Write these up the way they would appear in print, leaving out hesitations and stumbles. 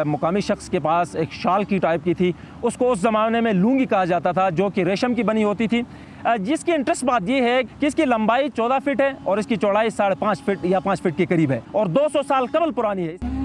मुकामी शख्स के पास एक शाल की टाइप की थी, उसको उस ज़माने में लुंगी कहा जाता था, जो कि रेशम की बनी होती थी, जिसकी इंटरेस्ट बात यह है कि इसकी लंबाई 14 फीट है और इसकी चौड़ाई 5.5 फीट या 5 फीट के करीब है और 200 साल कबल पुरानी है।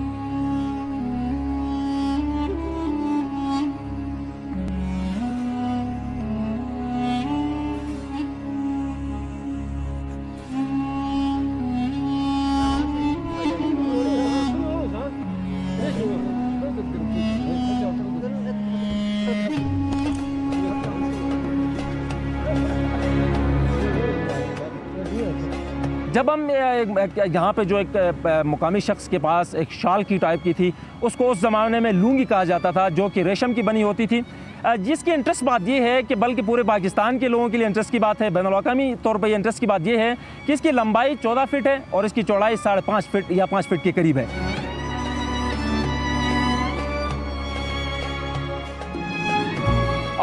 जब हम यहाँ पे जो एक मुकामी शख्स के पास एक शाल की टाइप की थी, उसको उस ज़माने में लुंगी कहा जाता था, जो कि रेशम की बनी होती थी, जिसकी इंटरेस्ट बात ये है कि बल्कि पूरे पाकिस्तान के लोगों के लिए इंटरेस्ट की बात है, बैनुल-अक़वामी तौर पर इंटरेस्ट की बात ये है कि इसकी लंबाई 14 फीट है और इसकी चौड़ाई 5.5 फीट या 5 फीट के करीब है।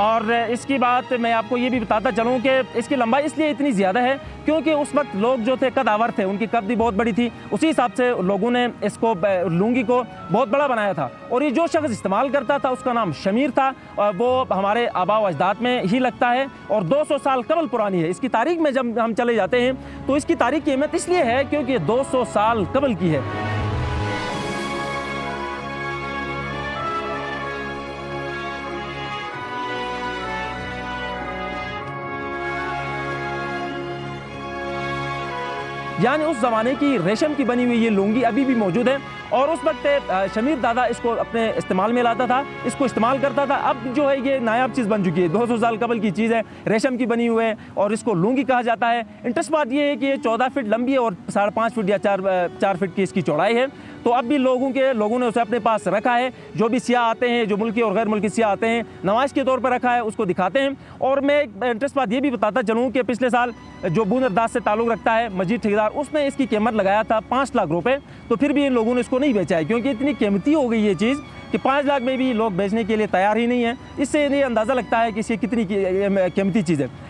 और इसकी बात मैं आपको ये भी बताता चलूँ कि इसकी लंबाई इसलिए इतनी ज़्यादा है क्योंकि उस वक्त लोग जो थे कदावर थे, उनकी कद भी बहुत बड़ी थी, उसी हिसाब से लोगों ने इसको लुंगी को बहुत बड़ा बनाया था। और ये जो शख्स इस्तेमाल करता था उसका नाम शमीर था, वो हमारे आबा व अजदाद में ही लगता है और 200 साल कबल पुरानी है। इसकी तारीख में जब हम चले जाते हैं तो इसकी तारीख की अहमियत इसलिए है क्योंकि 200 साल कबल की है। यानी उस ज़माने की रेशम की बनी हुई ये लुंगी अभी भी मौजूद है और उस वक्त शमीर दादा इसको अपने इस्तेमाल में लाता था, इसको इस्तेमाल करता था। अब जो है ये नायाब चीज़ बन चुकी है, 200 साल कबल की चीज़ है, रेशम की बनी हुई है और इसको लुंगी कहा जाता है। इंटरेस्ट बात ये है कि ये 14 फीट लंबी है और 5.5 फीट या 4 फीट की इसकी चौड़ाई है। तो अब भी लोगों ने उसे अपने पास रखा है। जो भी सियाह आते हैं, जो मुल्की और गैर मुल्की सियाह आते हैं, नमाज के तौर पर रखा है, उसको दिखाते हैं। और मैं इंटरेस्ट बात ये भी बताता चलूँ कि पिछले साल जो बूंद अरदास से ताल्लुक़ रखता है मजीद ठेकेदार, उसने इसकी कीमत लगाया था 5 लाख रुपए, तो फिर भी इन लोगों ने इसको नहीं बेचा है क्योंकि इतनी कीमती हो गई ये चीज़ कि 5 लाख में भी लोग बेचने के लिए तैयार ही नहीं है। इससे ये अंदाज़ा लगता है कि ये कितनी कीमती चीज़ है।